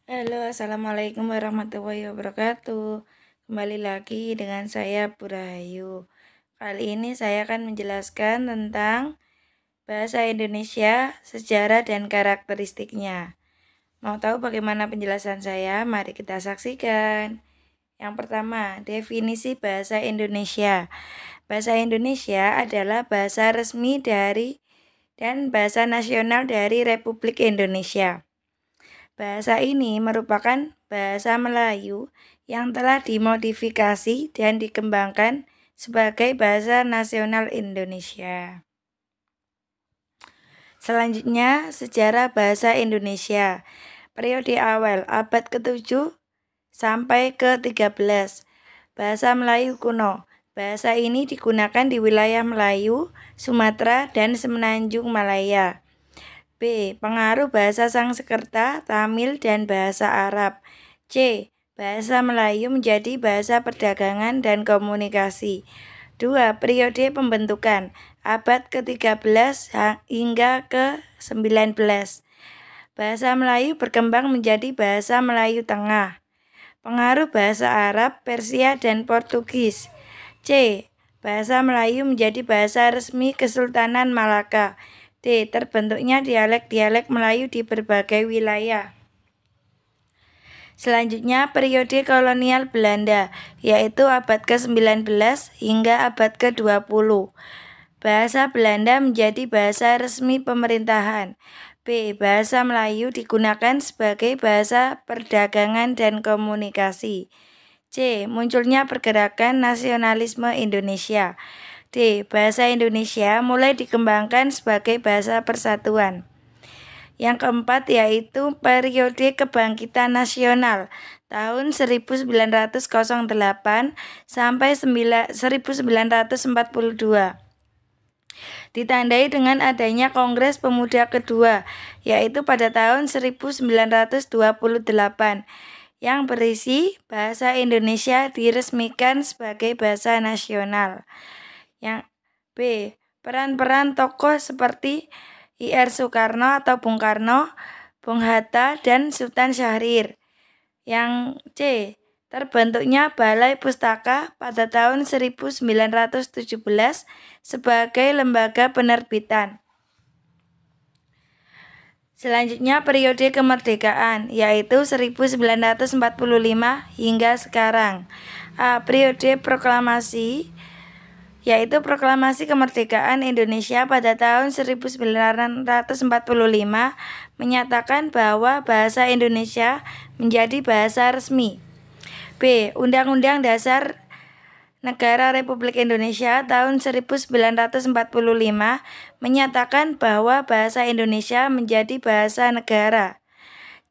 Halo, Assalamualaikum warahmatullahi wabarakatuh. Kembali lagi dengan saya Burayu. Kali ini saya akan menjelaskan tentang bahasa Indonesia, sejarah dan karakteristiknya. Mau tahu bagaimana penjelasan saya? Mari kita saksikan. Yang pertama, definisi bahasa Indonesia. Bahasa Indonesia adalah bahasa resmi dan bahasa nasional dari Republik Indonesia. Bahasa ini merupakan bahasa Melayu yang telah dimodifikasi dan dikembangkan sebagai bahasa nasional Indonesia. Selanjutnya, sejarah bahasa Indonesia. Periode awal abad ke-7 sampai ke-13. Bahasa Melayu kuno. Bahasa ini digunakan di wilayah Melayu, Sumatera, dan Semenanjung Malaya. B. Pengaruh bahasa Sanskerta, Tamil, dan bahasa Arab. C. Bahasa Melayu menjadi bahasa perdagangan dan komunikasi. 2. Periode pembentukan abad ke-13 hingga ke-19. Bahasa Melayu berkembang menjadi bahasa Melayu Tengah. Pengaruh bahasa Arab, Persia, dan Portugis. C. Bahasa Melayu menjadi bahasa resmi Kesultanan Malaka. D. Terbentuknya dialek-dialek Melayu di berbagai wilayah. Selanjutnya, periode kolonial Belanda, yaitu abad ke-19 hingga abad ke-20. Bahasa Belanda menjadi bahasa resmi pemerintahan. B. Bahasa Melayu digunakan sebagai bahasa perdagangan dan komunikasi. C. Munculnya pergerakan nasionalisme Indonesia. D. Bahasa Indonesia mulai dikembangkan sebagai bahasa persatuan. Yang keempat yaitu periode kebangkitan nasional tahun 1908 sampai 1942. Ditandai dengan adanya Kongres Pemuda kedua, yaitu pada tahun 1928, yang berisi bahasa Indonesia diresmikan sebagai bahasa nasional. Yang B. Peran-peran tokoh seperti I.R. Soekarno atau Bung Karno, Bung Hatta, dan Sultan Syahrir. Yang C. Terbentuknya Balai Pustaka pada tahun 1917 sebagai lembaga penerbitan. Selanjutnya periode kemerdekaan, yaitu 1945 hingga sekarang. A. Periode proklamasi, yaitu Proklamasi Kemerdekaan Indonesia pada tahun 1945 menyatakan bahwa bahasa Indonesia menjadi bahasa resmi. B. Undang-Undang Dasar Negara Republik Indonesia tahun 1945 menyatakan bahwa bahasa Indonesia menjadi bahasa negara.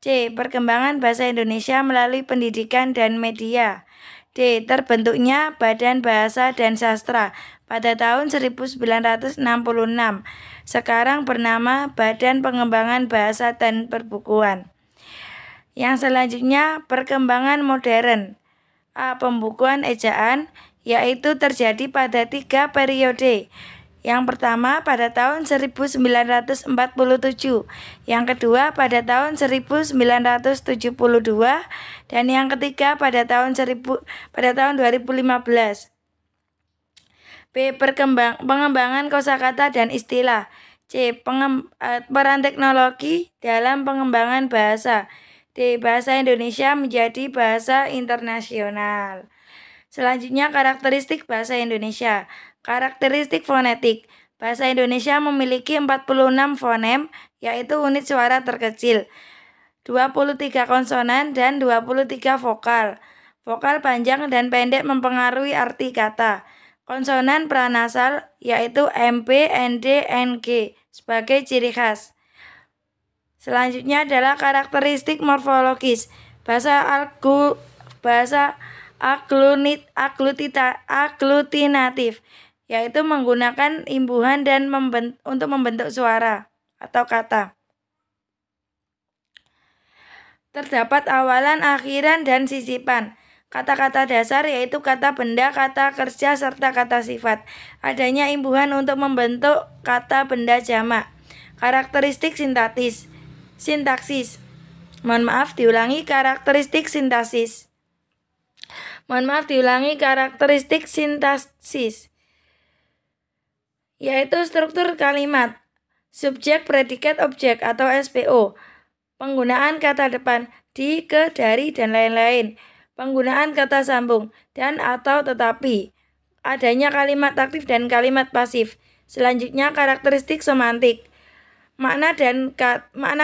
C. Perkembangan bahasa Indonesia melalui pendidikan dan media. D. Terbentuknya Badan Bahasa dan Sastra pada tahun 1966, sekarang bernama Badan Pengembangan Bahasa dan Perbukuan. Yang selanjutnya, perkembangan modern. A. Pembukuan ejaan, yaitu terjadi pada 3 periode. Yang pertama pada tahun 1947, yang kedua pada tahun 1972, dan yang ketiga pada tahun 2015. B. Pengembangan kosakata dan istilah. C. Peran teknologi dalam pengembangan bahasa. D. Bahasa Indonesia menjadi bahasa internasional. Selanjutnya, karakteristik bahasa Indonesia. Karakteristik fonetik. Bahasa Indonesia memiliki 46 fonem, yaitu unit suara terkecil, 23 konsonan, dan 23 vokal. Vokal panjang dan pendek mempengaruhi arti kata. Konsonan pranasal, yaitu MP, ND, NG, sebagai ciri khas. Selanjutnya adalah karakteristik morfologis. Bahasa aglutinatif, yaitu menggunakan imbuhan dan untuk membentuk suara atau kata. Terdapat awalan, akhiran, dan sisipan. Kata-kata dasar yaitu kata benda, kata kerja, serta kata sifat. Adanya imbuhan untuk membentuk kata benda jamak. Karakteristik sintaksis. Mohon maaf, diulangi karakteristik sintaksis. Yaitu struktur kalimat, subjek, predikat, objek atau SPO, penggunaan kata depan, di, ke, dari, dan lain-lain, penggunaan kata sambung, dan atau tetapi, adanya kalimat aktif dan kalimat pasif. Selanjutnya karakteristik semantik, makna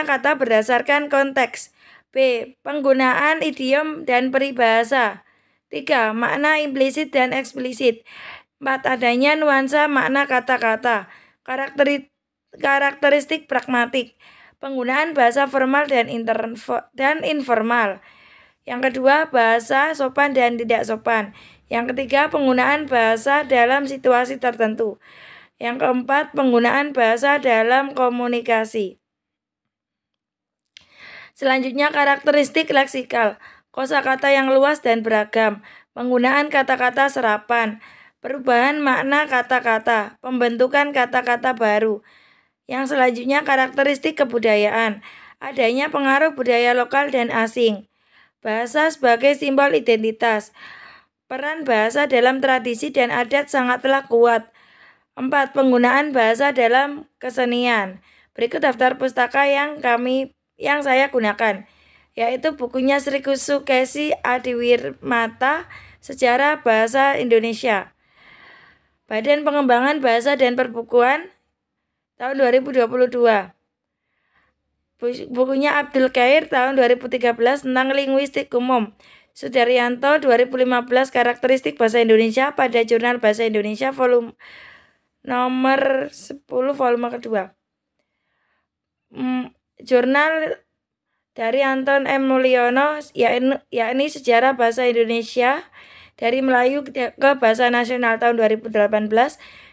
kata berdasarkan konteks. B. Penggunaan idiom dan peribahasa. 3. Makna implisit dan eksplisit. 4. Adanya nuansa makna kata-kata. Karakteristik pragmatik, penggunaan bahasa formal dan informal. Yang kedua, bahasa sopan dan tidak sopan. Yang ketiga, penggunaan bahasa dalam situasi tertentu. Yang keempat, penggunaan bahasa dalam komunikasi. Selanjutnya karakteristik leksikal, kosakata yang luas dan beragam, penggunaan kata-kata serapan, perubahan makna kata-kata, pembentukan kata-kata baru. Yang selanjutnya karakteristik kebudayaan, adanya pengaruh budaya lokal dan asing, bahasa sebagai simbol identitas, peran bahasa dalam tradisi dan adat sangatlah kuat. 4. Penggunaan bahasa dalam kesenian. Berikut daftar pustaka yang saya gunakan, yaitu bukunya Sri Kusukesi Adiwirmata, Sejarah Bahasa Indonesia, Badan Pengembangan Bahasa dan Perbukuan tahun 2022, bukunya Abdul Khair tahun 2013 tentang linguistik umum, Sudaryanto 2015 karakteristik bahasa Indonesia pada Jurnal Bahasa Indonesia volume nomor 10 volume kedua. Jurnal dari Anton M. Mulyono, yakni Sejarah Bahasa Indonesia dari Melayu ke Bahasa Nasional tahun 2018.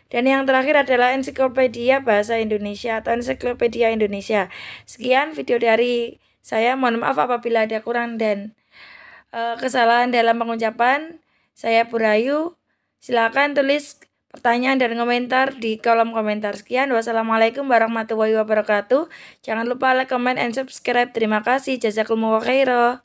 Dan yang terakhir adalah Ensiklopedia Bahasa Indonesia atau Ensiklopedia Indonesia. Sekian video dari saya. Mohon maaf apabila ada kurang dan kesalahan dalam pengucapan. Saya Burayu. Silakan tulis pertanyaan dan komentar di kolom komentar. Sekian, wassalamualaikum warahmatullahi wabarakatuh. Jangan lupa like, comment, and subscribe. Terima kasih. Jazakumullah khairan.